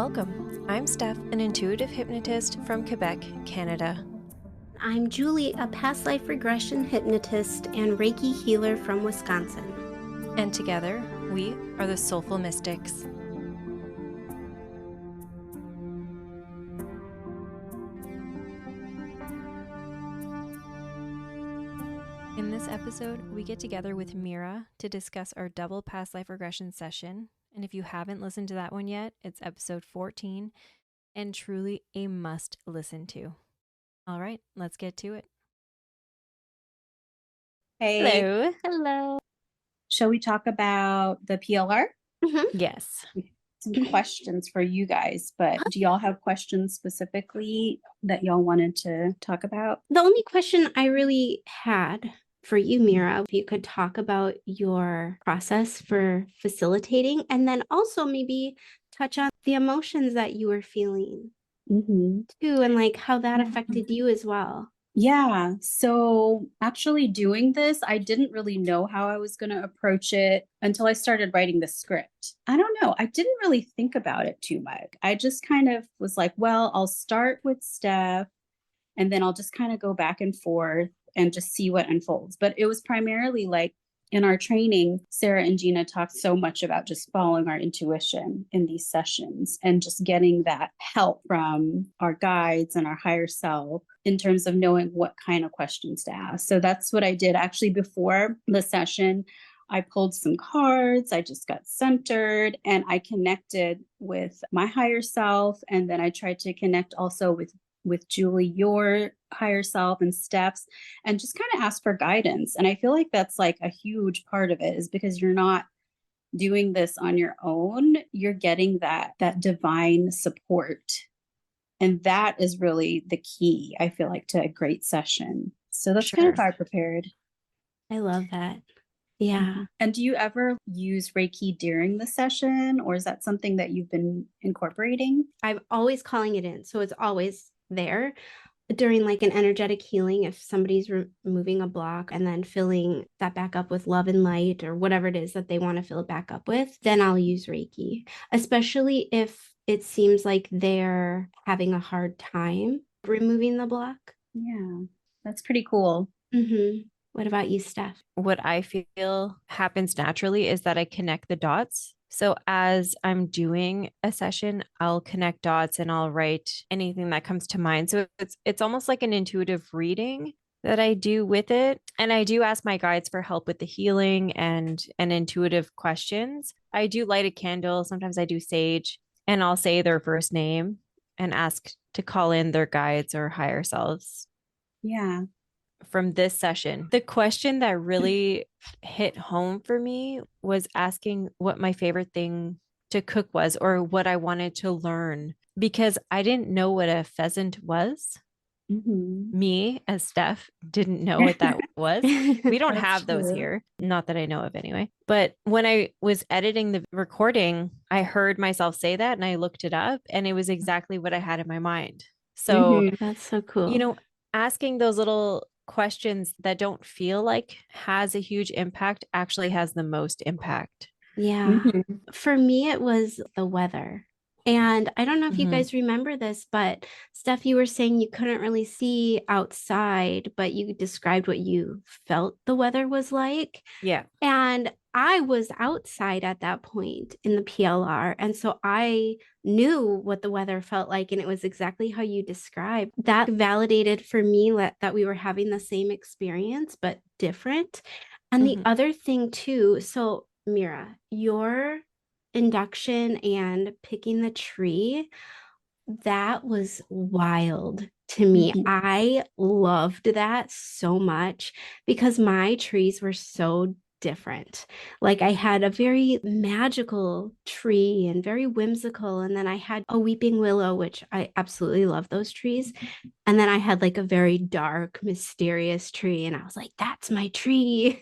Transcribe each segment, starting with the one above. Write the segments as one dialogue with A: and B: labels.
A: Welcome. I'm Steph, an intuitive hypnotist from Quebec, Canada.
B: I'm Julie, a past life regression hypnotist and Reiki healer from Wisconsin.
A: And together, we are the Soulful Mystics. In this episode, we get together with Mira to discuss our double past life regression session. And if you haven't listened to that one yet, it's episode 14 and truly a must listen to. All right, let's get to it.
C: Hey.
A: Hello.
B: Hello.
C: Shall we talk about the PLR?
A: Yes.
C: Some questions for you guys, but do y'all have questions specifically that y'all wanted to talk about?
B: The only question I really had for you, Mira, if you could talk about your process for facilitating and then also maybe touch on the emotions that you were feeling too, and like how that affected you as well.
C: Yeah. So actually doing this, I didn't really know how I was going to approach it until I started writing the script. I don't know. I didn't really think about it too much. I just kind of was like, well, I'll start with Steph and then I'll just kind of go back and forth and just see what unfolds. But it was primarily like in our training, Sarah and Gina talked so much about just following our intuition in these sessions and just getting that help from our guides and our higher self in terms of knowing what kind of questions to ask. So that's what I did actually before the session. I pulled some cards, I just got centered, and I connected with my higher self. And then I tried to connect also with Julie, your higher self, and Steph's, and just kind of ask for guidance. And I feel like that's like a huge part of it, is because you're not doing this on your own. You're getting that divine support. And that is really the key, I feel like, to a great session. So that's kind of how I prepared.
B: I love that. Yeah.
C: And do you ever use Reiki during the session, or is that something that you've been incorporating?
B: I'm always calling it in. So it's always there during like an energetic healing. If somebody's removing a block and then filling that back up with love and light or whatever it is that they want to fill it back up with, then I'll use Reiki, especially if it seems like they're having a hard time removing the block.
C: Yeah, that's pretty cool.
B: What about you, Steph?
A: What I feel happens naturally is that I connect the dots. So as I'm doing a session, I'll connect dots and I'll write anything that comes to mind. So it's almost like an intuitive reading that I do with it. And I do ask my guides for help with the healing and intuitive questions. I do light a candle. Sometimes I do sage, and I'll say their first name and ask to call in their guides or higher selves.
C: Yeah.
A: From this session, the question that really hit home for me was asking what my favorite thing to cook was, or what I wanted to learn, because I didn't know what a pheasant was. Me, as Steph, didn't know what that was. We don't have those here, not that I know of anyway. But when I was editing the recording, I heard myself say that and I looked it up, and it was exactly what I had in my mind. So
B: That's so cool.
A: Asking those little questions that don't feel like has a huge impact actually has the most impact.
B: Yeah. For me, it was the weather. And I don't know if you guys remember this, but Steph, you were saying you couldn't really see outside, but you described what you felt the weather was like.
A: Yeah.
B: And I was outside at that point in the PLR. And so I knew what the weather felt like. And it was exactly how you described. That validated for me that we were having the same experience, but different. And the other thing too, so Mira, your induction and picking the tree, that was wild to me. I loved that so much because my trees were so different. Like I had a very magical tree and very whimsical. And then I had a weeping willow, which I absolutely love those trees. And then I had like a very dark, mysterious tree. And I was like, that's my tree.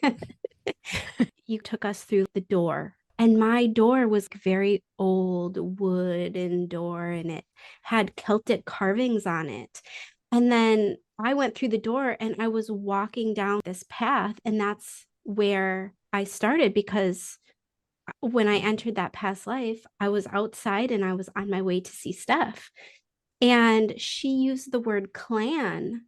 B: You took us through the door, and my door was very old wooden door, and it had Celtic carvings on it. And then I went through the door and I was walking down this path, and that's where I started because when I entered that past life, I was outside and I was on my way to see Steph. And she used the word clan.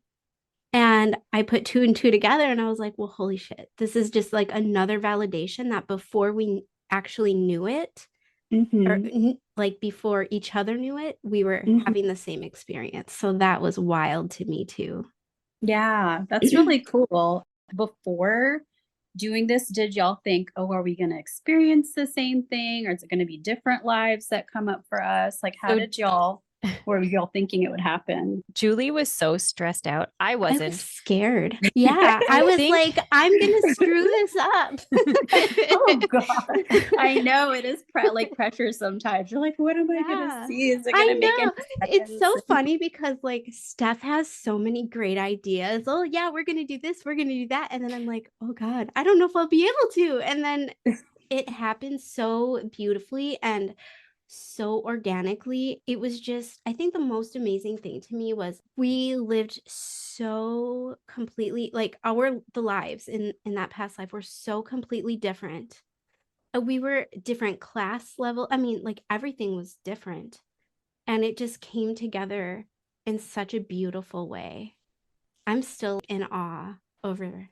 B: And I put two and two together and I was like, well, holy shit. This is just like another validation that before we actually knew it, or
C: Hmm.
B: like before each other knew it, we were
C: Hmm.
B: having the same experience. So that was wild to me too.
C: Yeah, that's really cool. Before doing this, did y'all think, oh, are we going to experience the same thing? Or is it going to be different lives that come up for us? Like, how
A: So
C: did y'all, were y'all thinking it would happen?
A: Julie was so stressed out. I
B: I was
A: wasn't.
B: scared. Yeah,
A: I
B: I was
A: think
B: like, I'm gonna screw this up.
C: Oh God. I know it is like pressure sometimes. You're like, what am I gonna
B: Yeah,
C: see? Is it
B: I
C: gonna make any
B: know. It's
C: sense?
B: so funny because like Steph has so many great ideas. Oh, yeah, we're gonna do this, we're gonna do that. And then I'm like, oh God, I don't know if I'll be able to. And then it happened so beautifully and so organically. It was just, I think the most amazing thing to me was we lived so completely like the lives in that past life were so completely different. We were different class level. I mean, like everything was different. And it just came together in such a beautiful way. I'm still in awe over
A: and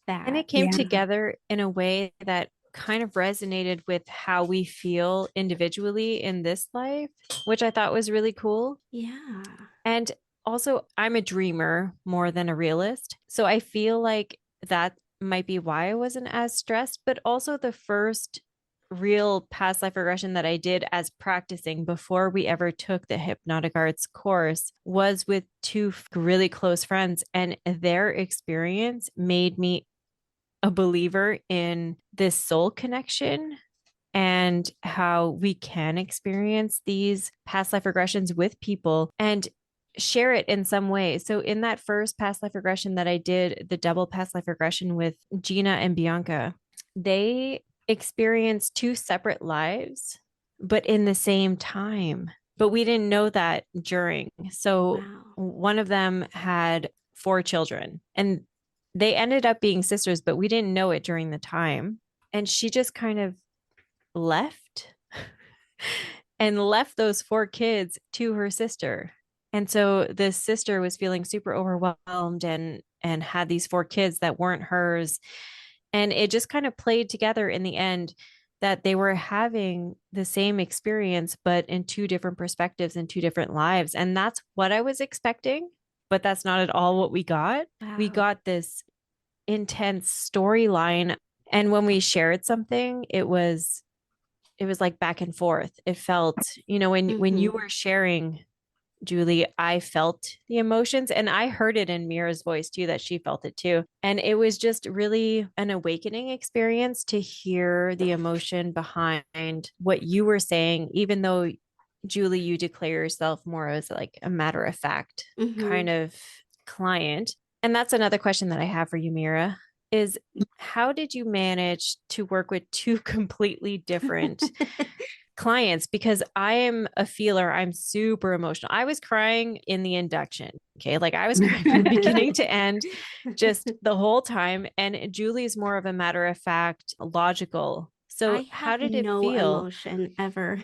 B: that.
A: it came
C: Yeah.
A: together in a way that kind of resonated with how we feel individually in this life, which I thought was really cool.
B: Yeah.
A: And also, I'm a dreamer more than a realist. So I feel like that might be why I wasn't as stressed, but also the first real past life regression that I did as practicing before we ever took the hypnotic arts course was with two really close friends, and their experience made me a believer in this soul connection and how we can experience these past life regressions with people and share it in some way. So, in that first past life regression that I did, the double past life regression with Gina and Bianca, they experienced two separate lives, but in the same time. But we didn't know that during. So,
B: Wow.
A: one of them had four children and they ended up being sisters, but we didn't know it during the time. And she just kind of left and left those four kids to her sister. And so the sister was feeling super overwhelmed and had these four kids that weren't hers. And it just kind of played together in the end that they were having the same experience, but in two different perspectives and two different lives. And that's what I was expecting, but that's not at all what we got. We
B: Wow.
A: got this intense storyline. And when we shared something, it was like back and forth. It felt, when you
B: Mm-hmm.
A: were sharing, Julie, I felt the emotions and I heard it in Mira's voice too, that she felt it too. And it was just really an awakening experience to hear the emotion behind what you were saying, even though, Julie, you declare yourself more as like a matter of fact
B: Mm-hmm.
A: kind of client. And that's another question that I have for you, Mira, is how did you manage to work with two completely different clients? Because I am a feeler. I'm super emotional. I was crying in the induction. Okay. Like I was crying from beginning to end, just the whole time. And Julie's more of a matter of fact, logical. So
B: I
A: how
B: have
A: did it
B: no
A: feel?
B: emotion ever.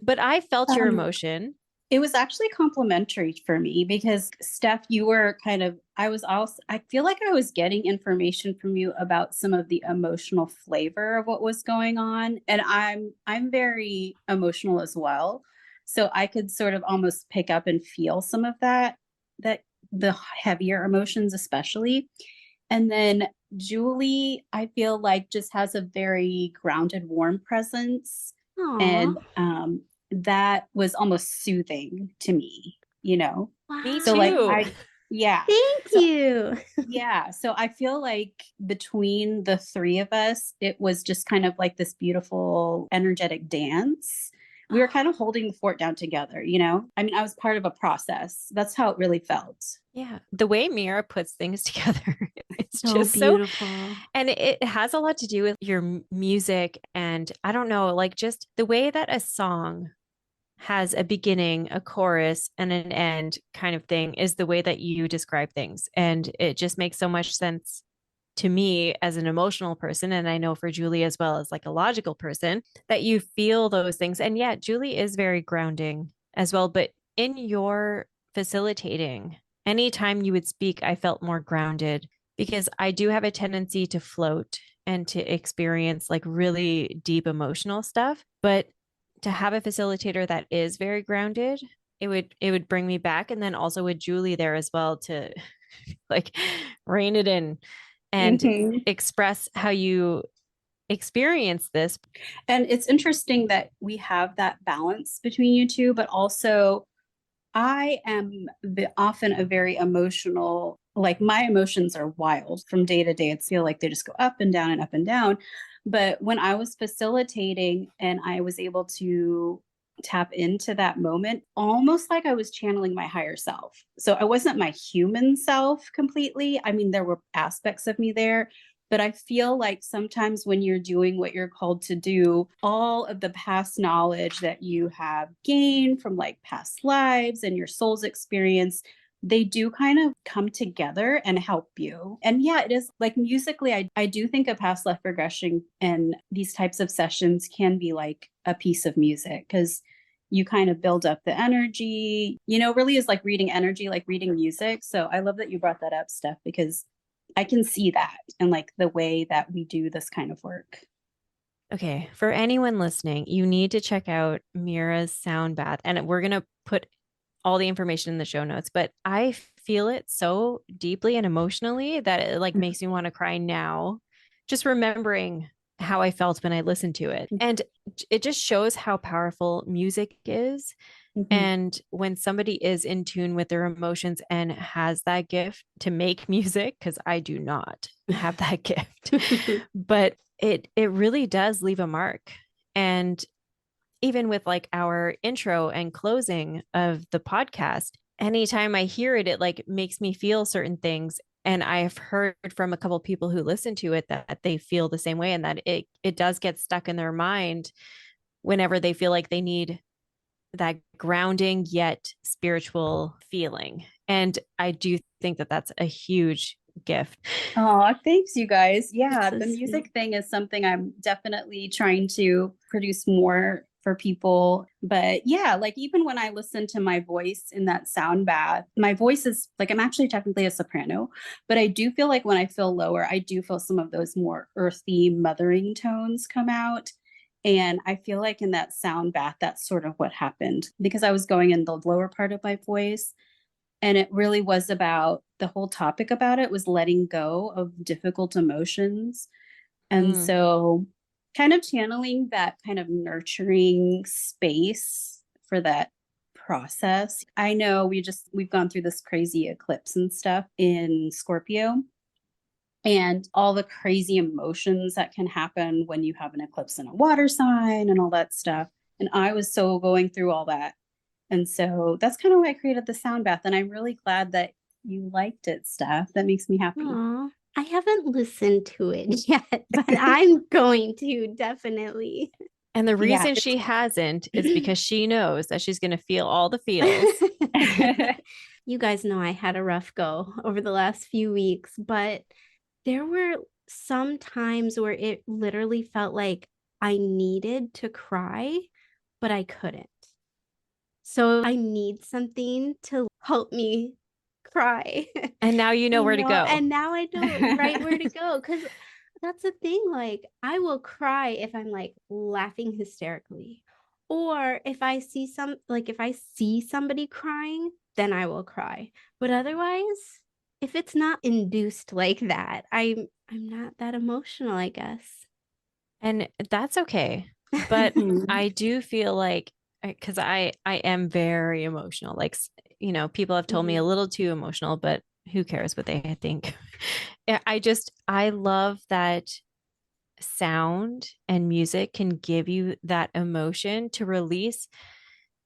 A: But I felt your
C: Um,
A: emotion.
C: it was actually complimentary for me because Steph, you were kind of, I was also, I feel like I was getting information from you about some of the emotional flavor of what was going on. And I'm very emotional as well. So I could sort of almost pick up and feel some of that the heavier emotions, especially. And then Julie, I feel like just has a very grounded, warm presence.
B: Aw.
C: And that was almost soothing to me, you know?
A: Me
C: So like
B: Wow.
A: too.
C: yeah.
B: Thank
C: So
B: you.
C: yeah, so I feel like between the three of us, it was just kind of like this beautiful, energetic dance. We were kind of holding the fort down together, you know? I mean, I was part of a process. That's how it really felt.
A: Yeah. The way Mira puts things together, it's
B: So
A: just so,
B: beautiful.
A: and it has a lot to do with your music. And I don't know, like just the way that a song has a beginning, a chorus, and an end kind of thing is the way that you describe things. And it just makes so much sense to me as an emotional person, and I know for Julie as well as like a logical person, that you feel those things. And yeah, Julie is very grounding as well. But in your facilitating, anytime you would speak, I felt more grounded because I do have a tendency to float and to experience like really deep emotional stuff. But to have a facilitator that is very grounded, it would bring me back. And then also with Julie there as well to like rein it in and
C: Mhm.
A: express how you experience this.
C: And it's interesting that we have that balance between you two, but also I am often a very emotional, like my emotions are wild from day to day. It's feel like they just go up and down and up and down. But when I was facilitating and I was able to tap into that moment, almost like I was channeling my higher self. So I wasn't my human self completely. I mean, there were aspects of me there, but I feel like sometimes when you're doing what you're called to do, all of the past knowledge that you have gained from like past lives and your soul's experience, they do kind of come together and help you. And yeah, it is like musically, I do think a past life regression and these types of sessions can be like a piece of music because you kind of build up the energy, really is like reading energy, like reading music. So I love that you brought that up, Steph, because I can see that and like the way that we do this kind of work.
A: Okay, for anyone listening, you need to check out Mira's sound bath, and we're going to put all the information in the show notes, but I feel it so deeply and emotionally that it like makes me want to cry now, just remembering how I felt when I listened to it. And it just shows how powerful music is.
C: Mhm.
A: And when somebody is in tune with their emotions and has that gift to make music, because I do not have that gift, but it really does leave a mark. And even with like our intro and closing of the podcast, anytime I hear it, it like makes me feel certain things. And I've heard from a couple of people who listen to it that they feel the same way and that it does get stuck in their mind whenever they feel like they need that grounding yet spiritual feeling. And I do think that that's a huge gift.
C: Oh, thanks, you guys.
B: That's
C: Yeah,
B: so
C: the music
B: sweet.
C: thing is something I'm definitely trying to produce more for people. But yeah, like even when I listen to my voice in that sound bath, my voice is like I'm actually technically a soprano, but I do feel like when I feel lower, I do feel some of those more earthy, mothering tones come out. And I feel like in that sound bath, that's sort of what happened because I was going in the lower part of my voice. And it really was about the whole topic about it was letting go of difficult emotions. And
A: Mm.
C: so, kind of channeling that kind of nurturing space for that process. I know we've gone through this crazy eclipse and stuff in Scorpio and all the crazy emotions that can happen when you have an eclipse in a water sign and all that stuff. And I was so going through all that, and so that's kind of why I created the sound bath. And I'm really glad that you liked it, Steph. That makes me happy.
B: Aw, I haven't listened to it yet, but I'm going to definitely.
A: And the
C: Yeah.
A: reason she hasn't is because she knows that she's going to feel all the feels.
B: You guys know I had a rough go over the last few weeks, but there were some times where it literally felt like I needed to cry, but I couldn't. So I need something to help me cry.
A: And now you know where to go.
B: And now I know right where to go because that's the thing. Like, I will cry if I'm like laughing hysterically, or if I see somebody crying, then I will cry. But otherwise, if it's not induced like that, I'm not that emotional, I guess.
A: And that's okay. But
C: Mhm.
A: I do feel like because I am very emotional. Like, people have told me a
B: Mhm.
A: little too emotional, but who cares what they think? I love that sound and music can give you that emotion to release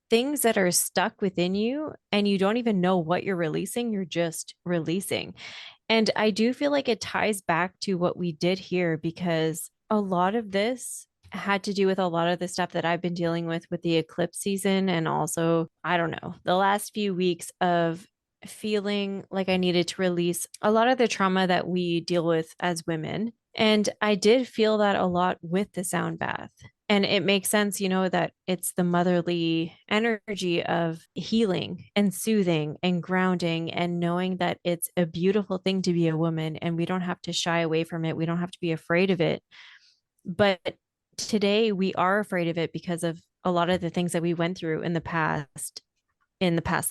A: things that are stuck within you and you don't even know what you're releasing, you're just releasing. And I do feel like it ties back to what we did here because a lot of this had to do with a lot of the stuff that I've been dealing with the eclipse season and also, I don't know, the last few weeks of feeling like I needed to release a lot of the trauma that we deal with as women. And I did feel that a lot with the sound bath. And it makes sense, that it's the motherly energy of healing and soothing and grounding and knowing that it's a beautiful thing to be a woman and we don't have to shy away from it. We don't have to be afraid of it. But today we are afraid of it because of a lot of the things that we went through in the past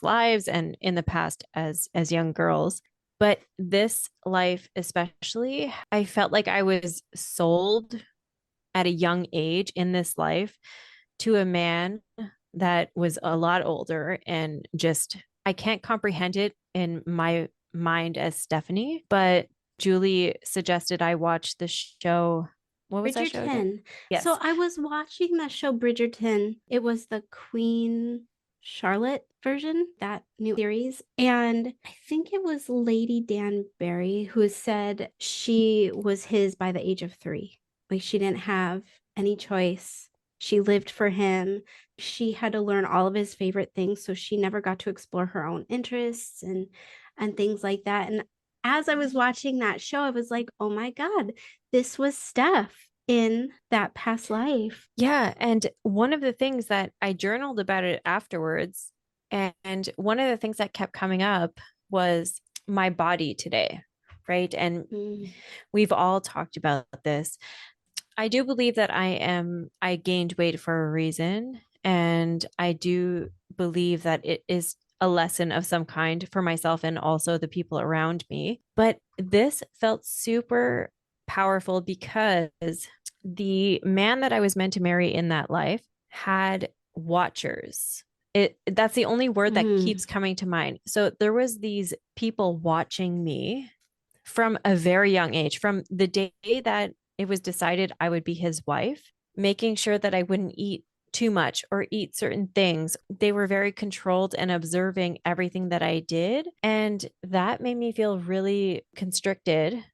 A: lives and in the past as young girls. But this life especially, I felt like I was sold at a young age in this life to a man that was a lot older, and just I can't comprehend it in my mind as Stephanie. But Julie suggested I watch the show. What was that show again?
B: Bridgerton.
A: Yes.
B: So I was watching that show Bridgerton. It was the Queen Charlotte version, that new series. And I think it was Lady Danbury who said she was his by the age of 3. Like she didn't have any choice. She lived for him. She had to learn all of his favorite things, so she never got to explore her own interests and things like that. And as I was watching that show, I was like, oh my God, this was Steph in that past life.
A: Yeah. And one of the things that I journaled about it afterwards, and one of the things that kept coming up was my body today. Right. And we've all talked about this. I do believe that I gained weight for a reason. And I do believe that it is a lesson of some kind for myself and also the people around me. But this felt super powerful because the man that I was meant to marry in that life had watchers. That's the only word that keeps coming to mind. So there was these people watching me from a very young age, from the day that it was decided I would be his wife, making sure that I wouldn't eat too much or eat certain things. They were very controlled and observing everything that I did. And that made me feel really constricted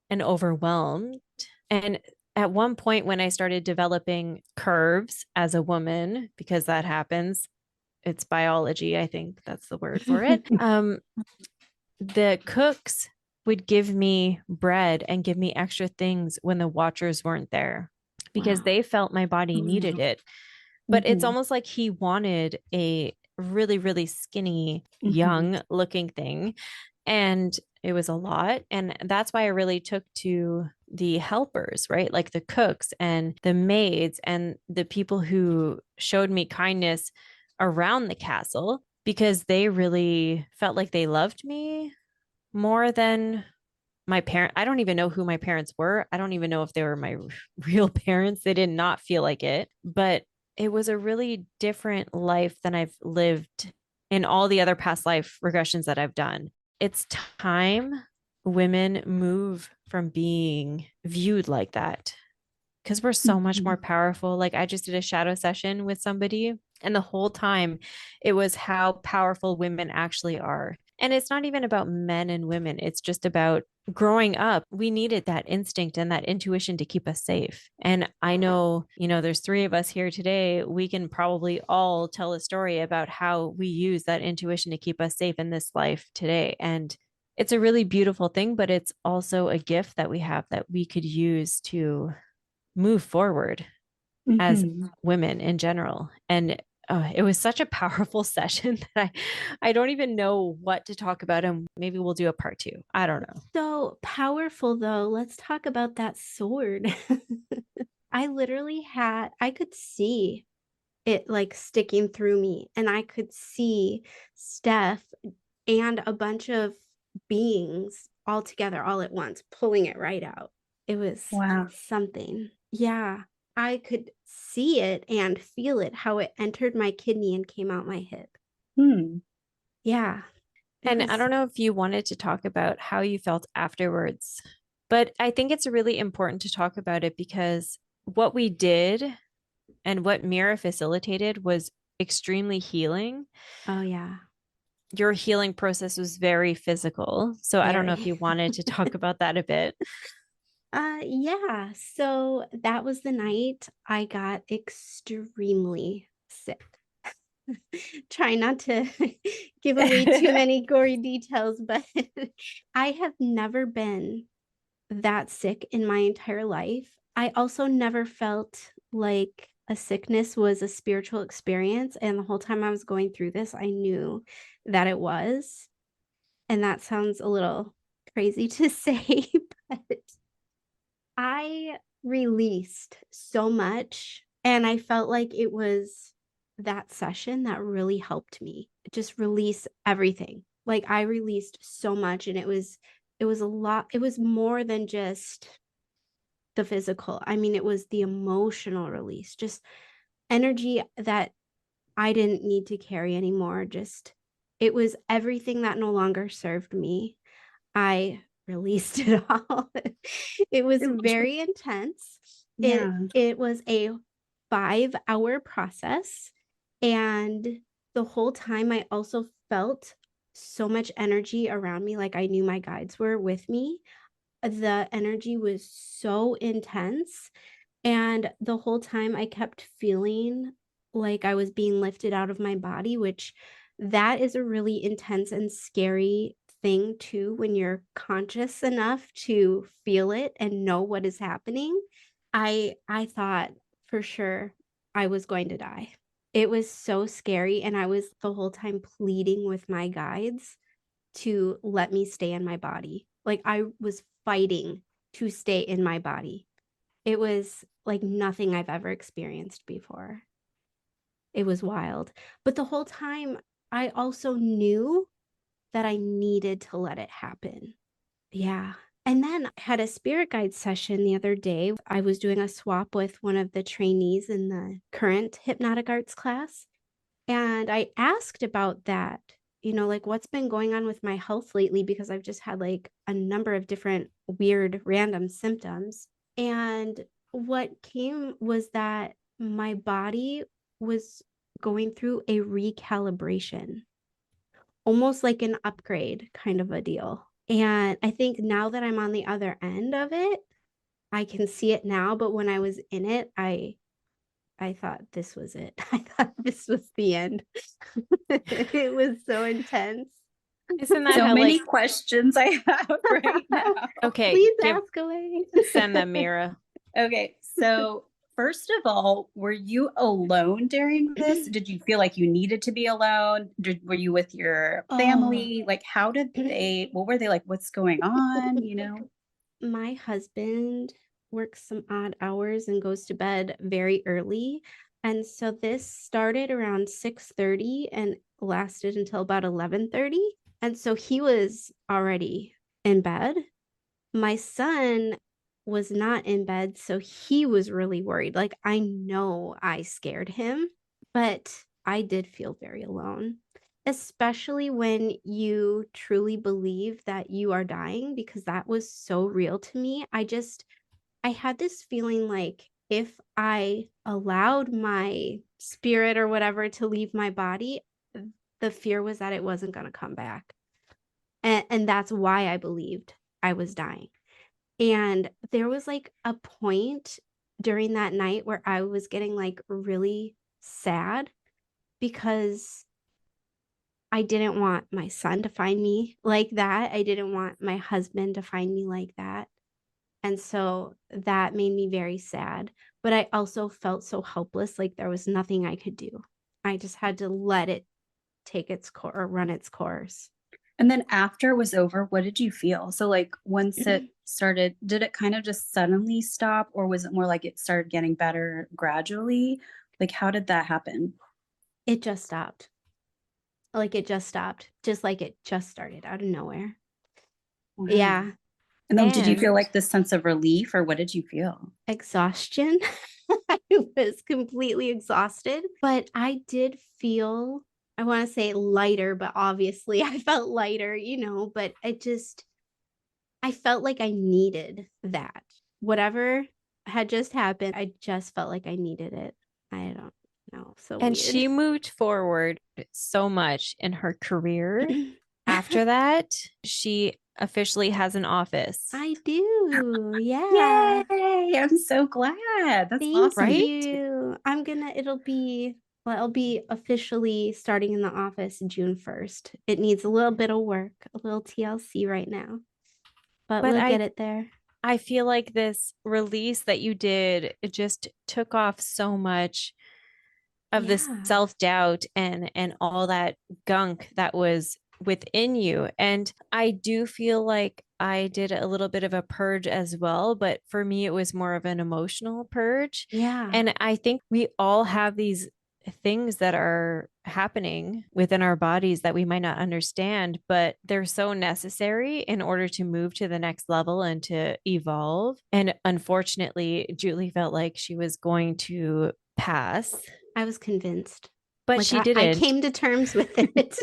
A: and overwhelmed. And at one point, when I started developing curves as a woman, because that happens, it's biology, I think that's the word for it. The cooks would give me bread and give me extra things when the watchers weren't there because they felt my body needed it. But it's almost like he wanted a really, really skinny, young looking thing. And it was a lot. And that's why I really took to the helpers, right? Like the cooks and the maids and the people who showed me kindness around the castle, because they really felt like they loved me more than my parent. I don't even know who my parents were. I don't even know if they were my real parents. They did not feel like it, but it was a really different life than I've lived in all the other past life regressions that I've done. It's time women move from being viewed like that, because we're so much more powerful. Like I just did a shadow session with somebody, and the whole time it was how powerful women actually are. And it's not even about men and women. It's just about growing up. We needed that instinct and that intuition to keep us safe. And I know, there's 3 of us here today. We can probably all tell a story about how we use that intuition to keep us safe in this life today. And it's a really beautiful thing, but it's also a gift that we have that we could use to move forward as women in general. And it was such a powerful session that I don't even know what to talk about, and maybe we'll do a part 2. I don't know.
B: So powerful though. Let's talk about that sword. I could see it like sticking through me, and I could see Steph and a bunch of beings all together all at once pulling it right out. It was something. Yeah. I could see it and feel it, how it entered my kidney and came out my hip. Yeah.
A: And I don't know if you wanted to talk about how you felt afterwards, but I think it's really important to talk about it because what we did and what Mira facilitated was extremely healing.
B: Oh, yeah.
A: Your healing process was very physical. So I don't know if you wanted to talk about that a bit.
B: Yeah. So that was the night I got extremely sick. try not to give away too many gory details, but I have never been that sick in my entire life. I also never felt like a sickness was a spiritual experience. And the whole time I was going through this, I knew that it was. And that sounds a little crazy to say, but I released so much. And I felt like it was that session that really helped me just release everything. Like I released so much, and it was a lot. It was more than just the physical. I mean, it was the emotional release, just energy that I didn't need to carry anymore. Just it was everything that no longer served me. I released it all. It was very intense.
C: Yeah.
B: It was a 5-hour process. And the whole time I also felt so much energy around me. Like I knew my guides were with me. The energy was so intense. And the whole time I kept feeling like I was being lifted out of my body, which that is a really intense and scary thing too, when you're conscious enough to feel it and know what is happening. I thought for sure I was going to die. It was so scary, and I was the whole time pleading with my guides to let me stay in my body. Like I was fighting to stay in my body. It was like nothing I've ever experienced before. It was wild. But the whole time, I also knew that I needed to let it happen. Yeah. And then I had a spirit guide session the other day. I was doing a swap with one of the trainees in the current hypnotic arts class. And I asked about that, like what's been going on with my health lately, because I've just had like a number of different weird random symptoms. And what came was that my body was going through a recalibration, almost like an upgrade kind of a deal. And I think now that I'm on the other end of it, I can see it now. But when I was in it, I thought this was it. I thought this was the end. It was so intense.
A: Isn't that
C: So
A: how
C: many
A: like
C: questions I have right now.
A: okay,
B: Please ask away.
A: send them, Mira.
C: Okay, so first of all, were you alone during this? Did you feel like you needed to be alone? Were you with your
B: Oh.
C: family? Like, how did what were they like? What's going on?
B: My husband works some odd hours and goes to bed very early. And so this started around 6:30 and lasted until about 11:30. And so he was already in bed. My son was not in bed, so he was really worried. Like I know I scared him, but I did feel very alone, especially when you truly believe that you are dying, because that was so real to me. I had this feeling like if I allowed my spirit or whatever to leave my body, the fear was that it wasn't going to come back. And that's why I believed I was dying. And there was like a point during that night where I was getting like really sad because I didn't want my son to find me like that. I didn't want my husband to find me like that. And so that made me very sad. But I also felt so helpless, like there was nothing I could do. I just had to let it take its course or run its course.
C: And then after it was over, what did you feel? So like once it started, did it kind of just suddenly stop, or was it more like it started getting better gradually? Like how did that happen?
B: It just stopped. Like it just stopped, just like it just started out of nowhere.
C: Wow.
B: Yeah.
C: And then did you feel like this sense of relief, or what did you feel?
B: Exhaustion. I was completely exhausted, but I did feel, I want to say lighter, but obviously I felt lighter, but I felt like I needed that. Whatever had just happened, I just felt like I needed it. I don't know. So
A: And
B: weird.
A: she moved forward so much in her career. After that, she officially has an office.
B: I do. Yeah.
C: Yay! I'm so glad. That's
B: Thank
C: awesome.
B: you. It'll be Well, I'll be officially starting in the office June 1st. It needs a little bit of work, a little TLC right now, but
A: But
B: we'll
A: I
B: get it there.
A: I feel like this release that you did, it just took off so much of this
B: Yeah.
A: self-doubt and all that gunk that was within you. And I do feel like I did a little bit of a purge as well, but for me it was more of an emotional purge.
B: Yeah.
A: And I think we all have these things that are happening within our bodies that we might not understand, but they're so necessary in order to move to the next level and to evolve. And unfortunately, Julie felt like she was going to pass,
B: I was convinced.
A: but
B: Like
A: she
B: I
A: didn't.
B: came to terms with it.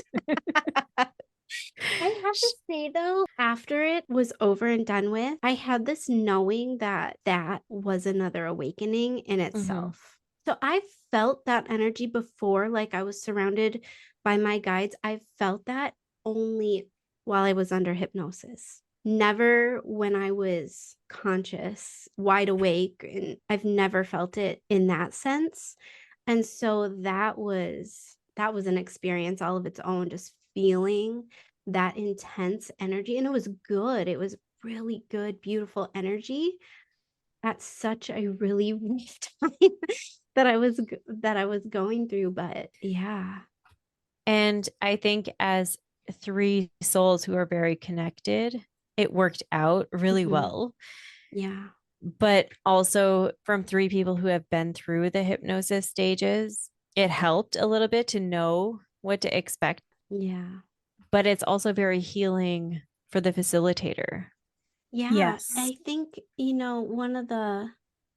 B: I have to say though, after it was over and done with, I had this knowing that that was another awakening in
A: Mhm.
B: itself. So I felt that energy before, like I was surrounded by my guides. I felt that only while I was under hypnosis. Never when I was conscious, wide awake, and I've never felt it in that sense. And so that was an experience all of its own, just feeling that intense energy. And it was good. It was really good, beautiful energy at such a really rough time that I was going through. But yeah.
A: And I think as three souls who are very connected, it worked out really
B: Mhm.
A: well.
B: Yeah.
A: But also from three people who have been through the hypnosis stages, it helped a little bit to know what to expect.
B: Yeah.
A: But it's also very healing for the facilitator.
B: Yeah.
C: Yes.
B: I think, one of the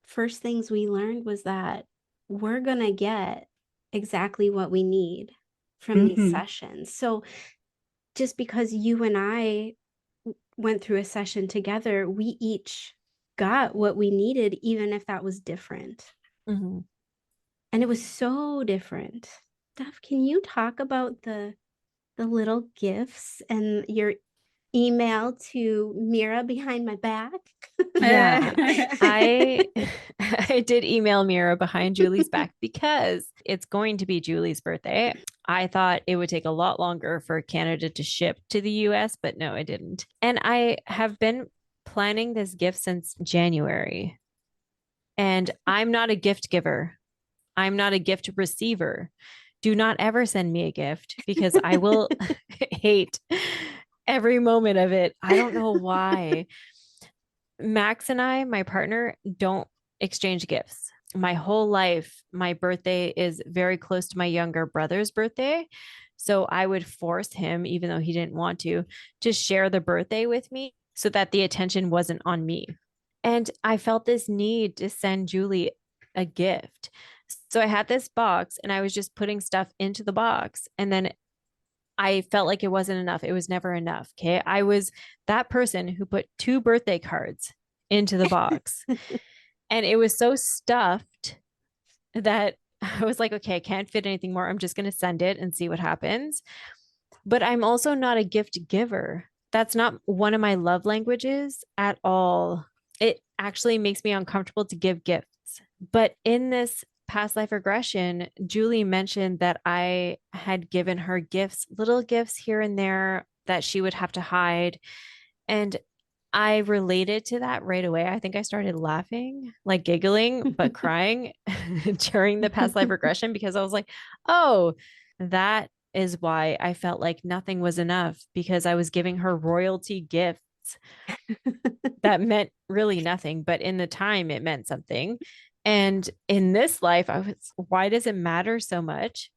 B: first things we learned was that we're going to get exactly what we need from these
C: Hmm.
B: sessions. So just because you and I went through a session together, we each got what we needed, even if that was different.
A: Mhm.
B: And it was so different. Steph, can you talk about the little gifts and your email to Mira behind my back?
A: Yeah, I I did email Mira behind Julie's back because it's going to be Julie's birthday. I thought it would take a lot longer for Canada to ship to the US, but no, it didn't. And I have been planning this gift since January. And I'm not a gift giver. I'm not a gift receiver. Do not ever send me a gift because I will hate every moment of it. I don't know why. Max and I, my partner, don't exchange gifts. My whole life, my birthday is very close to my younger brother's birthday. So I would force him, even though he didn't want to share the birthday with me so that the attention wasn't on me. And I felt this need to send Julie a gift. So I had this box and I was just putting stuff into the box. And then I felt like it wasn't enough. It was never enough. Okay. I was that person who put two birthday cards into the box and it was so stuffed that I was like, okay, I can't fit anything more. I'm just going to send it and see what happens. But I'm also not a gift giver. That's not one of my love languages at all. It actually makes me uncomfortable to give gifts. But in this past life regression, Julie mentioned that I had given her gifts, little gifts here and there that she would have to hide. And I related to that right away. I think I started laughing, like giggling, but crying during the past life regression because I was like, oh, that is why I felt like nothing was enough because I was giving her royalty gifts that meant really nothing, but in the time it meant something. And in this life, I was, why does it matter so much?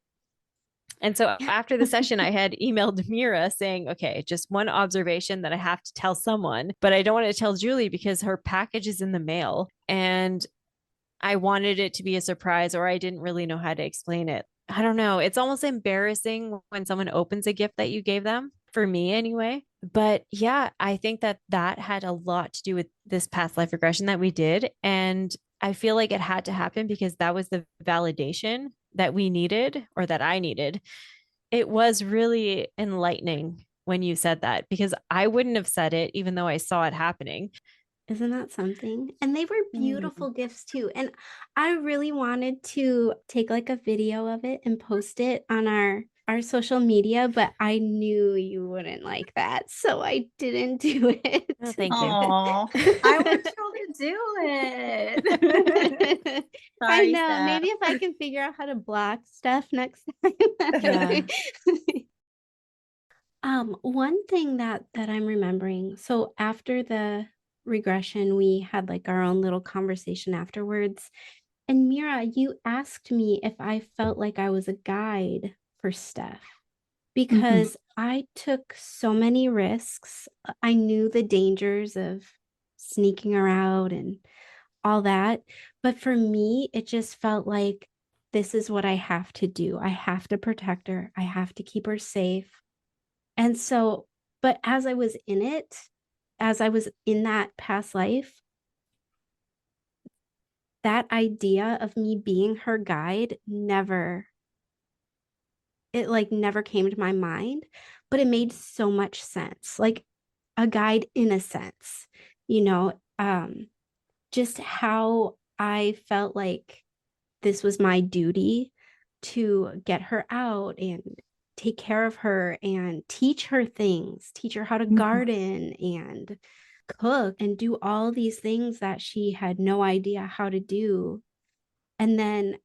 A: And so after the session, I had emailed Mira saying, okay, just one observation that I have to tell someone, but I don't want to tell Julie because her package is in the mail. And I wanted it to be a surprise, or I didn't really know how to explain it. I don't know. It's almost embarrassing when someone opens a gift that you gave them, for me anyway. But yeah, I think that that had a lot to do with this past life regression that we did. And I feel like it had to happen because that was the validation that we needed or that I needed. It was really enlightening when you said that because I wouldn't have said it even though I saw it happening.
B: Isn't that something? And they were beautiful gifts too. And I really wanted to take like a video of it and post it on our social media, but I knew you wouldn't like that, so I didn't do it.
A: Oh, thank you.
C: Oh, I want you to do it.
B: I
C: Sorry,
B: know.
C: Steph.
B: Maybe if I can figure out how to block stuff next time.
A: Yeah.
B: One thing that I'm remembering, so after the regression, we had like our own little conversation afterwards. And Mira, you asked me if I felt like I was a guide for Steph because I took so many risks. I knew the dangers of sneaking her out and all that. But for me, it just felt like this is what I have to do. I have to protect her, I have to keep her safe. And so, but as I was in it, as I was in that past life, that idea of me being her guide never, it like never came to my mind, but it made so much sense. Like a guide in a sense, you know, just how I felt like this was my duty to get her out and take care of her and teach her things, teach her how to garden and cook and do all these things that she had no idea how to do. And then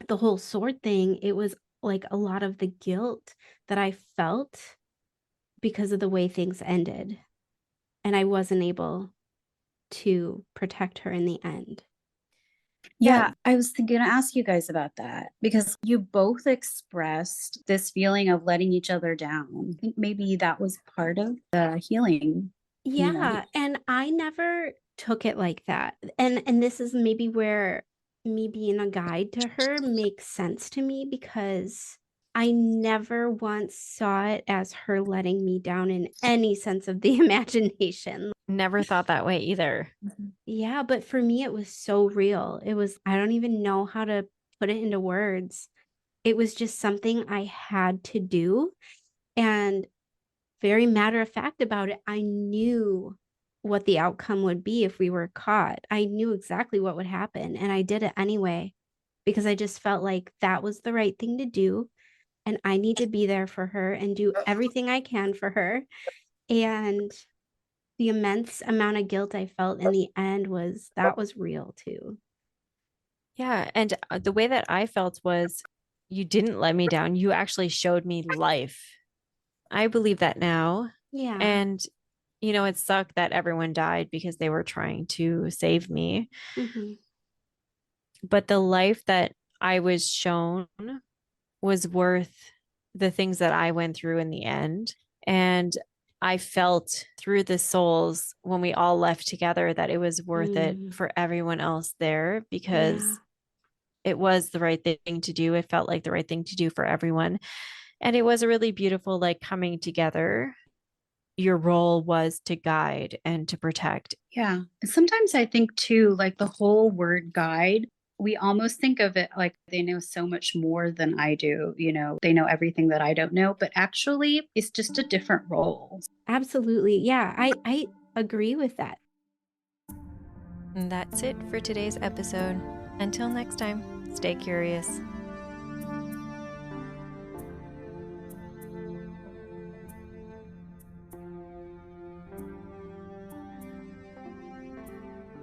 B: the whole sword thing, it was like a lot of the guilt that I felt because of the way things ended. And I wasn't able to protect her in the end.
C: Yeah, I was going to ask you guys about that because you both expressed this feeling of letting each other down. I think maybe that was part of the healing.
B: Yeah, and I never took it like that. And this is maybe where me being a guide to her makes sense to me because I never once saw it as her letting me down in any sense of the imagination.
A: Never thought that way either.
B: Yeah, but for me, it was so real. It was, I don't even know how to put it into words. It was just something I had to do. And very matter of fact about it, I knew what the outcome would be if we were caught. I knew exactly what would happen. And I did it anyway because I just felt like that was the right thing to do. And I need to be there for her and do everything I can for her. And the immense amount of guilt I felt in the end was real too.
A: Yeah. And the way that I felt was you didn't let me down. You actually showed me life. I believe that now.
B: Yeah.
A: And, it sucked that everyone died because they were trying to save me.
B: Mm-hmm.
A: But the life that I was shown was worth the things that I went through in the end. And I felt through the souls when we all left together that it was worth it for everyone else there because it was the right thing to do. It felt like the right thing to do for everyone. And it was a really beautiful, like, coming together. Your role was to guide and to protect.
C: Yeah. And sometimes I think too, like the whole word guide, we almost think of it like they know so much more than I do. They know everything that I don't know, but actually it's just a different role.
B: Absolutely. Yeah, I agree with that.
A: And that's it for today's episode. Until next time, stay curious.